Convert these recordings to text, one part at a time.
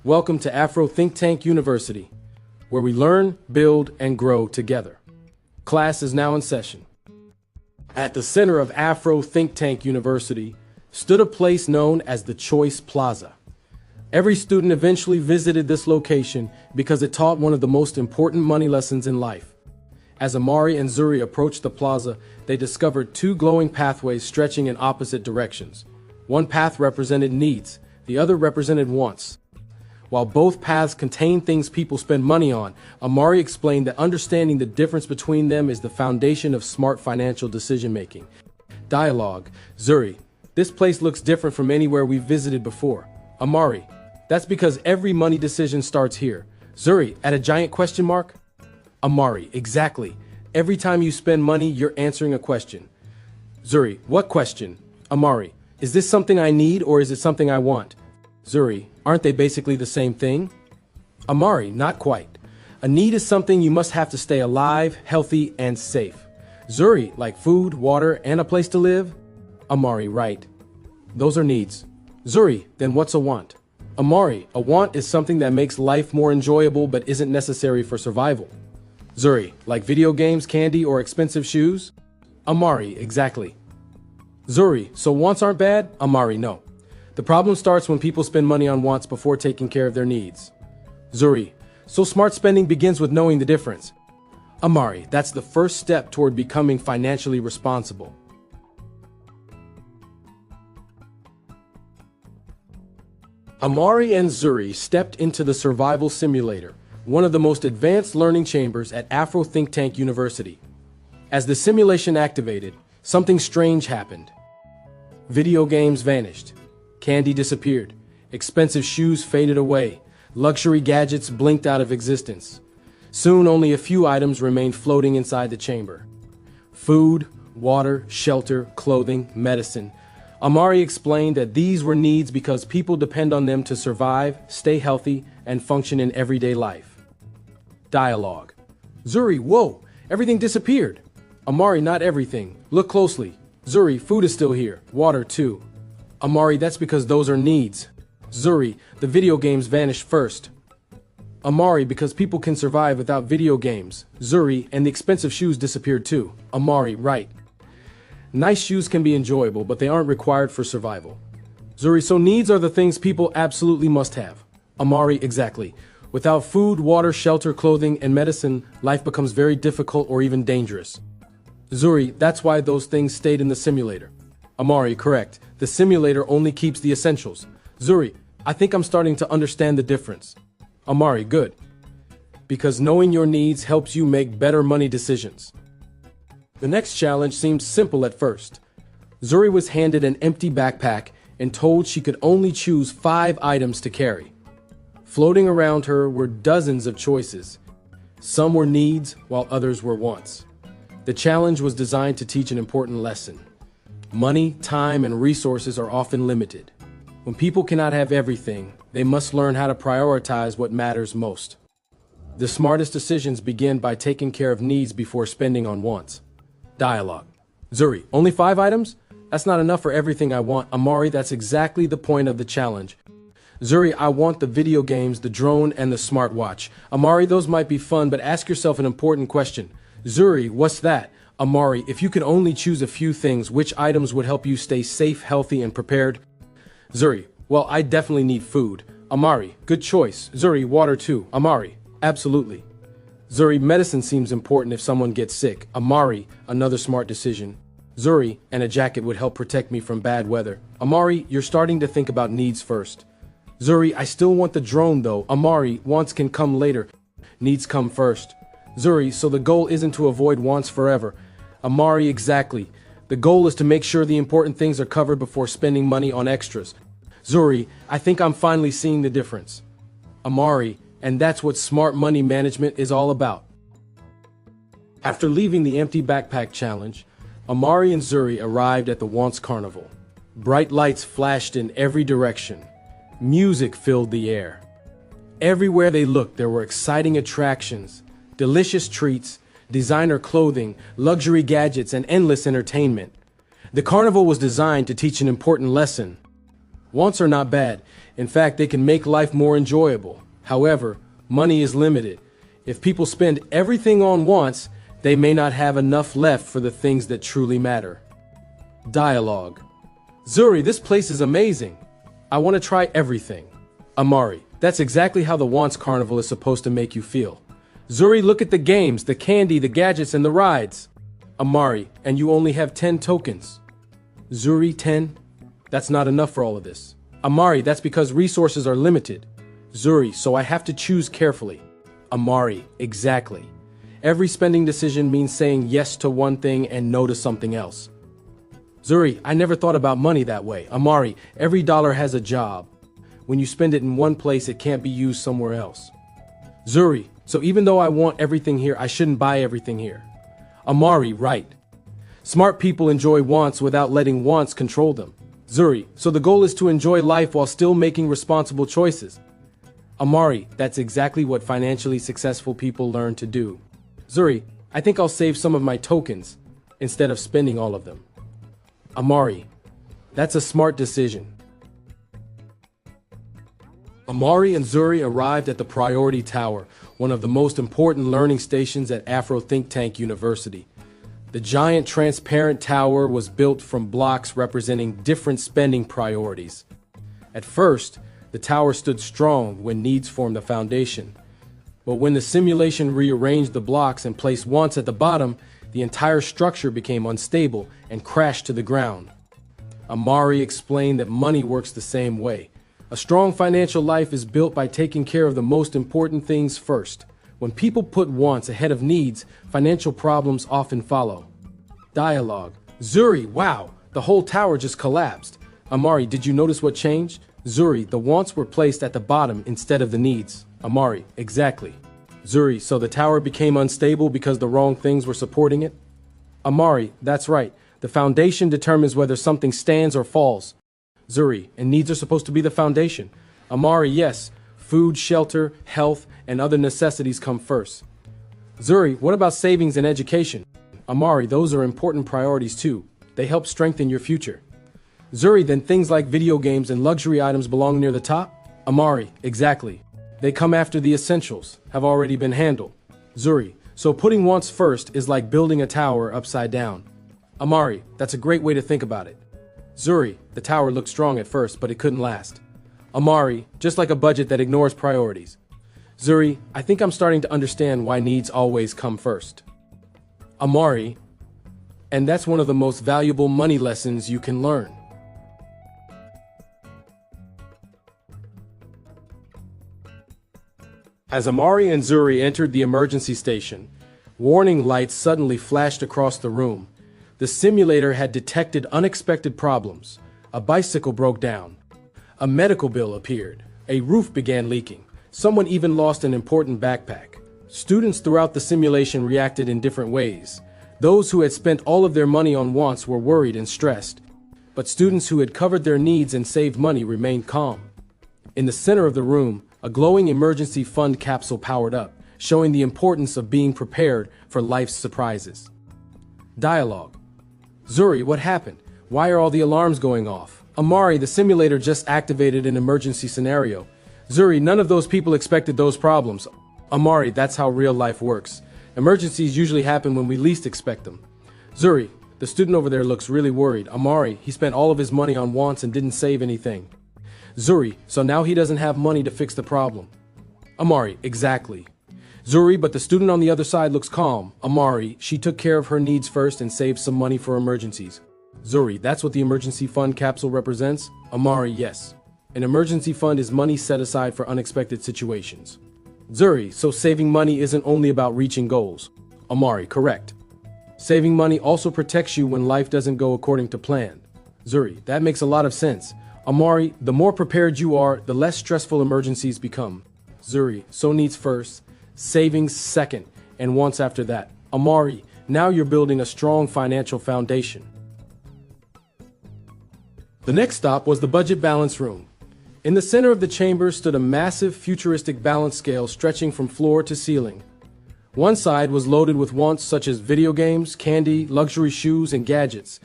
Welcome to Afro Think Tank University, where we learn, build, and grow together. Class is now in session. At the center of Afro Think Tank University stood a place known as the Choice Plaza. Every student eventually visited this location because it taught one of the most important money lessons in life. As Amari and Zuri approached the plaza, they discovered two glowing pathways stretching in opposite directions. One path represented needs, the other represented wants. While both paths contain things people spend money on, Amari explained that understanding the difference between them is the foundation of smart financial decision-making. Dialogue. Zuri, this place looks different from anywhere we've visited before. Amari, that's because every money decision starts here. Zuri, at a giant question mark? Amari, exactly. Every time you spend money, you're answering a question. Zuri, what question? Amari, is this something I need or is it something I want? Zuri, aren't they basically the same thing? Amari, not quite. A need is something you must have to stay alive, healthy, and safe. Zuri, like food, water, and a place to live? Amari, right. Those are needs. Zuri, then what's a want? Amari, a want is something that makes life more enjoyable but isn't necessary for survival. Zuri, like video games, candy, or expensive shoes? Amari, exactly. Zuri, so wants aren't bad? Amari, no. The problem starts when people spend money on wants before taking care of their needs. Zuri, so smart spending begins with knowing the difference. Amari, that's the first step toward becoming financially responsible. Amari and Zuri stepped into the survival simulator, one of the most advanced learning chambers at Afro Think Tank University. As the simulation activated, something strange happened. Video games vanished. Candy disappeared. Expensive shoes faded away. Luxury gadgets blinked out of existence. Soon, only a few items remained floating inside the chamber. Food, water, shelter, clothing, medicine. Amari explained that these were needs because people depend on them to survive, stay healthy, and function in everyday life. Dialogue. Zuri, whoa! Everything disappeared. Amari, not everything. Look closely. Zuri, food is still here. Water, too. Amari, that's because those are needs. Zuri, the video games vanished first. Amari, because people can survive without video games. Zuri, and the expensive shoes disappeared too. Amari, right. Nice shoes can be enjoyable, but they aren't required for survival. Zuri, so needs are the things people absolutely must have. Amari, exactly. Without food, water, shelter, clothing, and medicine, life becomes very difficult or even dangerous. Zuri, that's why those things stayed in the simulator. Amari, correct. The simulator only keeps the essentials. Zuri, I think I'm starting to understand the difference. Amari, good. Because knowing your needs helps you make better money decisions. The next challenge seemed simple at first. Zuri was handed an empty backpack and told she could only choose 5 items to carry. Floating around her were dozens of choices. Some were needs, while others were wants. The challenge was designed to teach an important lesson. Money, time, and resources are often limited. When people cannot have everything, they must learn how to prioritize what matters most. The smartest decisions begin by taking care of needs before spending on wants. Dialogue. Zuri, only 5 items? That's not enough for everything I want. Amari, that's exactly the point of the challenge. Zuri, I want the video games, the drone, and the smartwatch. Amari, those might be fun, but ask yourself an important question. Zuri, what's that? Amari, if you could only choose a few things, which items would help you stay safe, healthy, and prepared? Zuri, well, I definitely need food. Amari, good choice. Zuri, water too. Amari, absolutely. Zuri, medicine seems important if someone gets sick. Amari, another smart decision. Zuri, and a jacket would help protect me from bad weather. Amari, you're starting to think about needs first. Zuri, I still want the drone though. Amari, wants can come later. Needs come first. Zuri, so the goal isn't to avoid wants forever. Amari, exactly. The goal is to make sure the important things are covered before spending money on extras. Zuri, I think I'm finally seeing the difference. Amari, and that's what smart money management is all about. After leaving the empty backpack challenge, Amari and Zuri arrived at the Wants Carnival. Bright lights flashed in every direction. Music filled the air. Everywhere they looked, there were exciting attractions, delicious treats, designer clothing, luxury gadgets, and endless entertainment. The carnival was designed to teach an important lesson. Wants are not bad. In fact, they can make life more enjoyable. However, money is limited. If people spend everything on wants, they may not have enough left for the things that truly matter. Dialogue. Zuri, this place is amazing. I want to try everything. Amari, that's exactly how the Wants Carnival is supposed to make you feel. Zuri, look at the games, the candy, the gadgets, and the rides. Amari, and you only have 10 tokens. Zuri, 10? That's not enough for all of this. Amari, that's because resources are limited. Zuri, so I have to choose carefully. Amari, exactly. Every spending decision means saying yes to one thing and no to something else. Zuri, I never thought about money that way. Amari, every dollar has a job. When you spend it in one place, it can't be used somewhere else. Zuri, so even though I want everything here, I shouldn't buy everything here. Amari, right. Smart people enjoy wants without letting wants control them. Zuri, so the goal is to enjoy life while still making responsible choices. Amari, that's exactly what financially successful people learn to do. Zuri, I think I'll save some of my tokens instead of spending all of them. Amari, that's a smart decision. Amari and Zuri arrived at the Priority Tower, one of the most important learning stations at Afro Think Tank University. The giant transparent tower was built from blocks representing different spending priorities. At first, the tower stood strong when needs formed the foundation. But when the simulation rearranged the blocks and placed wants at the bottom, the entire structure became unstable and crashed to the ground. Amari explained that money works the same way. A strong financial life is built by taking care of the most important things first. When people put wants ahead of needs, financial problems often follow. Dialogue. Zuri, wow, the whole tower just collapsed. Amari, did you notice what changed? Zuri, the wants were placed at the bottom instead of the needs. Amari, exactly. Zuri, so the tower became unstable because the wrong things were supporting it? Amari, that's right. The foundation determines whether something stands or falls. Zuri, and needs are supposed to be the foundation. Amari, yes. Food, shelter, health, and other necessities come first. Zuri, what about savings and education? Amari, those are important priorities too. They help strengthen your future. Zuri, then things like video games and luxury items belong near the top? Amari, exactly. They come after the essentials, have already been handled. Zuri, so putting wants first is like building a tower upside down. Amari, that's a great way to think about it. Zuri, the tower looked strong at first, but it couldn't last. Amari, just like a budget that ignores priorities. Zuri, I think I'm starting to understand why needs always come first. Amari, and that's one of the most valuable money lessons you can learn. As Amari and Zuri entered the emergency station, warning lights suddenly flashed across the room. The simulator had detected unexpected problems. A bicycle broke down. A medical bill appeared. A roof began leaking. Someone even lost an important backpack. Students throughout the simulation reacted in different ways. Those who had spent all of their money on wants were worried and stressed. But students who had covered their needs and saved money remained calm. In the center of the room, a glowing emergency fund capsule powered up, showing the importance of being prepared for life's surprises. Dialogue. Zuri, what happened? Why are all the alarms going off? Amari, the simulator just activated an emergency scenario. Zuri, none of those people expected those problems. Amari, that's how real life works. Emergencies usually happen when we least expect them. Zuri, the student over there looks really worried. Amari, he spent all of his money on wants and didn't save anything. Zuri, so now he doesn't have money to fix the problem. Amari, exactly. Zuri, but the student on the other side looks calm. Amari, she took care of her needs first and saved some money for emergencies. Zuri, that's what the emergency fund capsule represents? Amari, yes. An emergency fund is money set aside for unexpected situations. Zuri, so saving money isn't only about reaching goals. Amari, correct. Saving money also protects you when life doesn't go according to plan. Zuri, that makes a lot of sense. Amari, the more prepared you are, the less stressful emergencies become. Zuri, so needs first, savings second, and wants after that. Amari, now you're building a strong financial foundation. The next stop was the budget balance room. In the center of the chamber stood a massive futuristic balance scale stretching from floor to ceiling. One side was loaded with wants such as video games, candy, luxury shoes, and gadgets.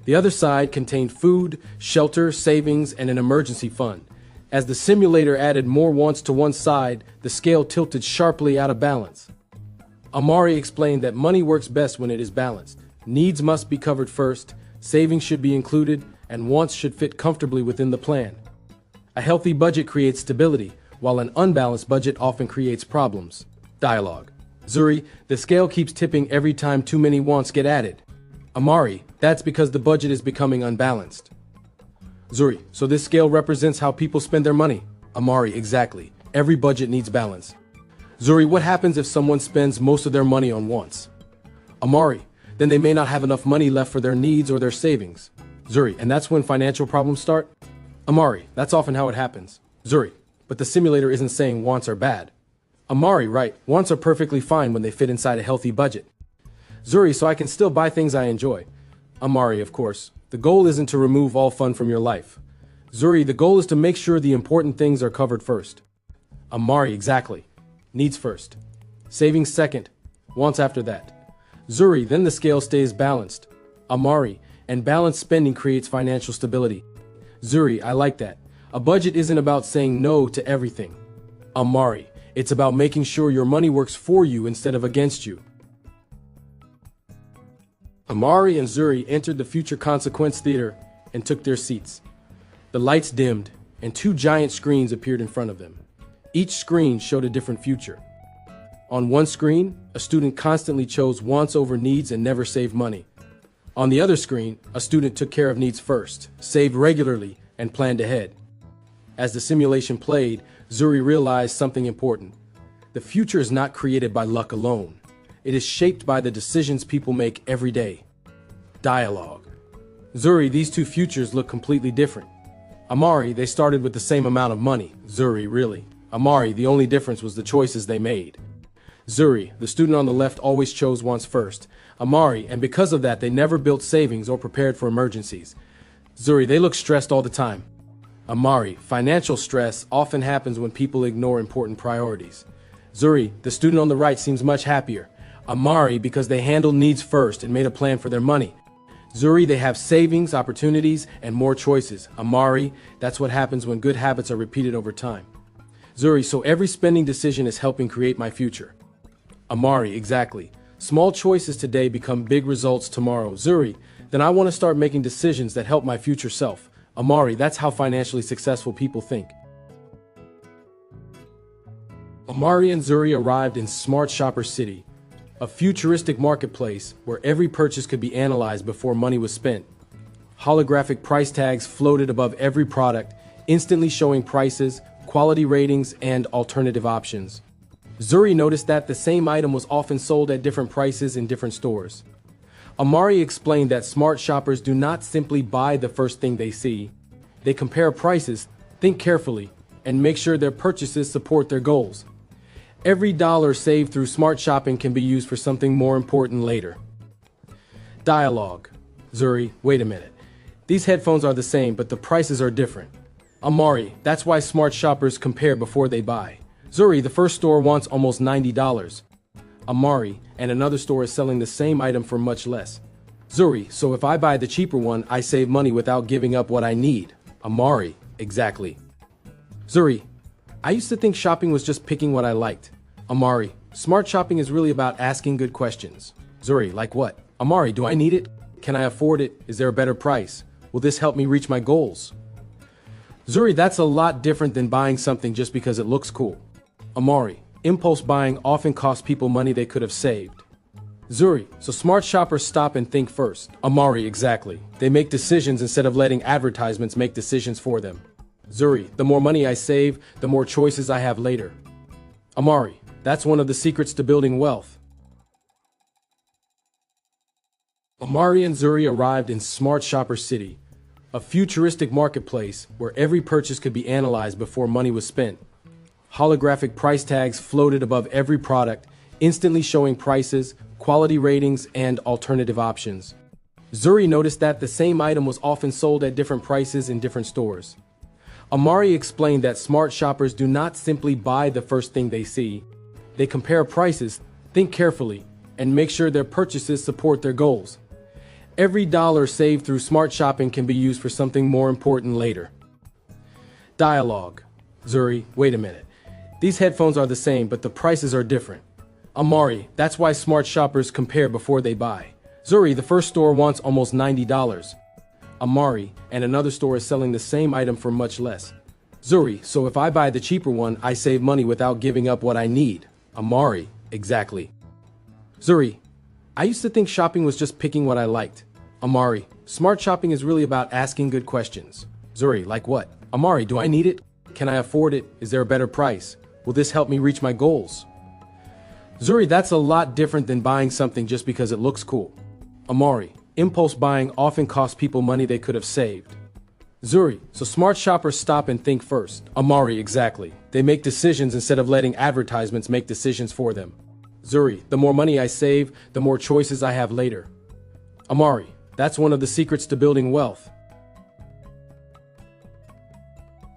The other side contained food, shelter, savings, and an emergency fund. As the simulator added more wants to one side, the scale tilted sharply out of balance. Amari explained that money works best when it is balanced. Needs must be covered first, savings should be included, and wants should fit comfortably within the plan. A healthy budget creates stability, while an unbalanced budget often creates problems. Dialogue. Zuri, the scale keeps tipping every time too many wants get added. Amari, that's because the budget is becoming unbalanced. Zuri, so this scale represents how people spend their money. Amari, exactly. Every budget needs balance. Zuri, what happens if someone spends most of their money on wants? Amari, then they may not have enough money left for their needs or their savings. Zuri, and that's when financial problems start? Amari, that's often how it happens. Zuri, but the simulator isn't saying wants are bad. Amari, right, wants are perfectly fine when they fit inside a healthy budget. Zuri, so I can still buy things I enjoy. Amari, of course. The goal isn't to remove all fun from your life. Zuri, the goal is to make sure the important things are covered first. Amari, exactly. Needs first. Savings second. Wants after that. Zuri, then the scale stays balanced. Amari, and balanced spending creates financial stability. Zuri, I like that. A budget isn't about saying no to everything. Amari, it's about making sure your money works for you instead of against you. Amari and Zuri entered the Future Consequence Theater and took their seats. The lights dimmed, and two giant screens appeared in front of them. Each screen showed a different future. On one screen, a student constantly chose wants over needs and never saved money. On the other screen, a student took care of needs first, saved regularly, and planned ahead. As the simulation played, Zuri realized something important. The future is not created by luck alone. It is shaped by the decisions people make every day. Dialogue. Zuri, these two futures look completely different. Amari, they started with the same amount of money. Zuri, really. Amari, the only difference was the choices they made. Zuri, the student on the left always chose wants first. Amari, and because of that, they never built savings or prepared for emergencies. Zuri, they look stressed all the time. Amari, financial stress often happens when people ignore important priorities. Zuri, the student on the right seems much happier. Amari, because they handled needs first and made a plan for their money. Zuri, they have savings, opportunities, and more choices. Amari, that's what happens when good habits are repeated over time. Zuri, so every spending decision is helping create my future. Amari, exactly. Small choices today become big results tomorrow. Zuri, then I want to start making decisions that help my future self. Amari, that's how financially successful people think. Amari and Zuri arrived in Smart Shopper City, a futuristic marketplace where every purchase could be analyzed before money was spent. Holographic price tags floated above every product, instantly showing prices, quality ratings, and alternative options. Zuri noticed that the same item was often sold at different prices in different stores. Amari explained that smart shoppers do not simply buy the first thing they see. They compare prices, think carefully, and make sure their purchases support their goals. Every dollar saved through smart shopping can be used for something more important later. Dialogue. Zuri, wait a minute. These headphones are the same, but the prices are different. Amari, that's why smart shoppers compare before they buy. Zuri, the first store wants almost $90. Amari, and another store is selling the same item for much less. Zuri, so if I buy the cheaper one, I save money without giving up what I need. Amari, exactly. Zuri, I used to think shopping was just picking what I liked. Amari, smart shopping is really about asking good questions. Zuri, like what? Amari, do I need it? Can I afford it? Is there a better price? Will this help me reach my goals? Zuri, that's a lot different than buying something just because it looks cool. Amari, impulse buying often costs people money they could have saved. Zuri, so smart shoppers stop and think first. Amari, exactly. They make decisions instead of letting advertisements make decisions for them. Zuri, the more money I save, the more choices I have later. Amari, that's one of the secrets to building wealth. Amari and Zuri arrived in Smart Shopper City, a futuristic marketplace where every purchase could be analyzed before money was spent. Holographic price tags floated above every product, instantly showing prices, quality ratings, and alternative options. Zuri noticed that the same item was often sold at different prices in different stores. Amari explained that smart shoppers do not simply buy the first thing they see. They compare prices, think carefully, and make sure their purchases support their goals. Every dollar saved through smart shopping can be used for something more important later. Dialogue. Zuri, wait a minute. These headphones are the same, but the prices are different. Amari, that's why smart shoppers compare before they buy. Zuri, the first store wants almost $90. Amari, and another store is selling the same item for much less. Zuri, so if I buy the cheaper one, I save money without giving up what I need. Amari, exactly. Zuri, I used to think shopping was just picking what I liked. Amari, smart shopping is really about asking good questions. Zuri, like what? Amari, do I need it? Can I afford it? Is there a better price? Will this help me reach my goals? Zuri, that's a lot different than buying something just because it looks cool. Amari, impulse buying often costs people money they could have saved. Zuri, so smart shoppers stop and think first. Amari, exactly. They make decisions instead of letting advertisements make decisions for them. Zuri, the more money I save, the more choices I have later. Amari, that's one of the secrets to building wealth.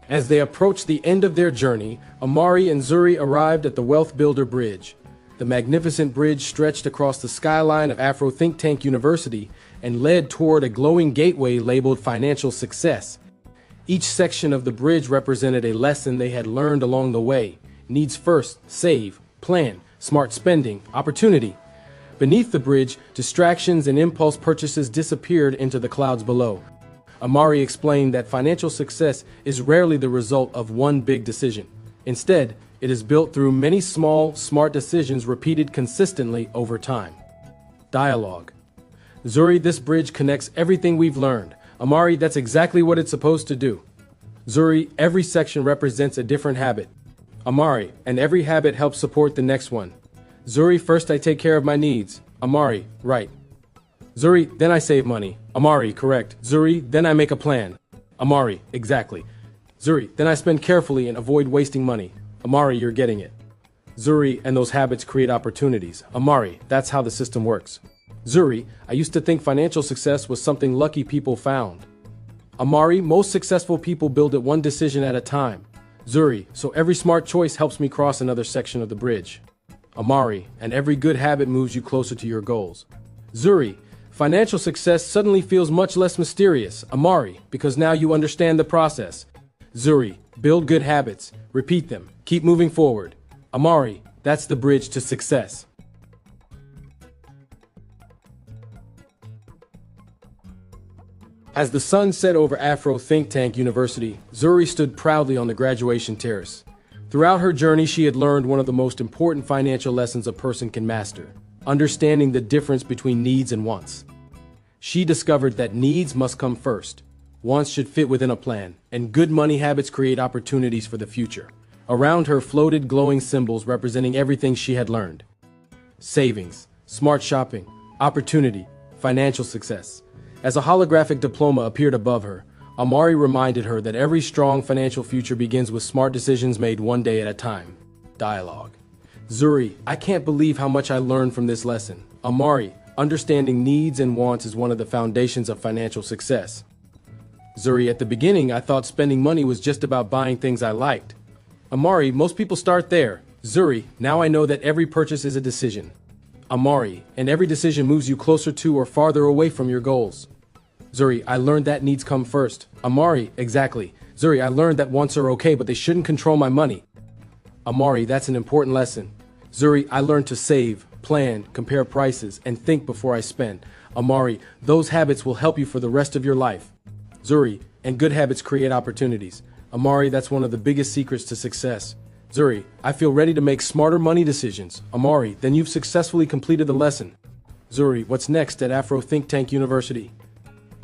As they approached the end of their journey, Amari and Zuri arrived at the Wealth Builder Bridge. The magnificent bridge stretched across the skyline of Afro Think Tank University and led toward a glowing gateway labeled Financial Success. Each section of the bridge represented a lesson they had learned along the way. Needs first, save, plan, smart spending, opportunity. Beneath the bridge, distractions and impulse purchases disappeared into the clouds below. Amari explained that financial success is rarely the result of one big decision. Instead, it is built through many small, smart decisions repeated consistently over time. Dialogue. Zuri, this bridge connects everything we've learned. Amari, that's exactly what it's supposed to do. Zuri, every section represents a different habit. Amari, and every habit helps support the next one. Zuri, first I take care of my needs. Amari, right. Zuri, then I save money. Amari, correct. Zuri, then I make a plan. Amari, exactly. Zuri, then I spend carefully and avoid wasting money. Amari, you're getting it. Zuri, and those habits create opportunities. Amari, that's how the system works. Zuri, I used to think financial success was something lucky people found. Amari, most successful people build it one decision at a time. Zuri, so every smart choice helps me cross another section of the bridge. Amari, and every good habit moves you closer to your goals. Zuri, financial success suddenly feels much less mysterious. Amari, because now you understand the process. Zuri, build good habits, repeat them, keep moving forward. Amari, that's the bridge to success. As the sun set over Afro Think Tank University, Zuri stood proudly on the graduation terrace. Throughout her journey, she had learned one of the most important financial lessons a person can master: understanding the difference between needs and wants. She discovered that needs must come first. Wants should fit within a plan, and good money habits create opportunities for the future. Around her floated glowing symbols representing everything she had learned: savings, smart shopping, opportunity, financial success. As a holographic diploma appeared above her, Amari reminded her that every strong financial future begins with smart decisions made one day at a time. Dialogue. Zuri, I can't believe how much I learned from this lesson. Amari, understanding needs and wants is one of the foundations of financial success. Zuri, at the beginning, I thought spending money was just about buying things I liked. Amari, most people start there. Zuri, now I know that every purchase is a decision. Amari, and every decision moves you closer to or farther away from your goals. Zuri, I learned that needs come first. Amari, exactly. Zuri, I learned that wants are okay, but they shouldn't control my money. Amari, that's an important lesson. Zuri, I learned to save, plan, compare prices, and think before I spend. Amari, those habits will help you for the rest of your life. Zuri, and good habits create opportunities. Amari, that's one of the biggest secrets to success. Zuri, I feel ready to make smarter money decisions. Amari, then you've successfully completed the lesson. Zuri, what's next at Afro Think Tank University?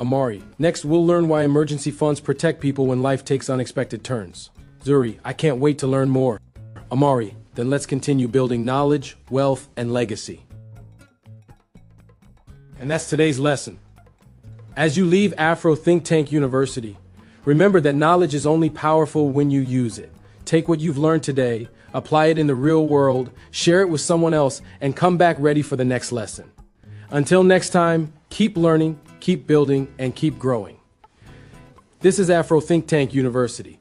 Amari, next we'll learn why emergency funds protect people when life takes unexpected turns. Zuri, I can't wait to learn more. Amari, then let's continue building knowledge, wealth, and legacy. And that's today's lesson. As you leave Afro Think Tank University, remember that knowledge is only powerful when you use it. Take what you've learned today, apply it in the real world, share it with someone else, and come back ready for the next lesson. Until next time, keep learning, keep building, and keep growing. This is Afro Think Tank University.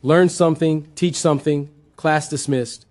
Learn something, teach something, class dismissed.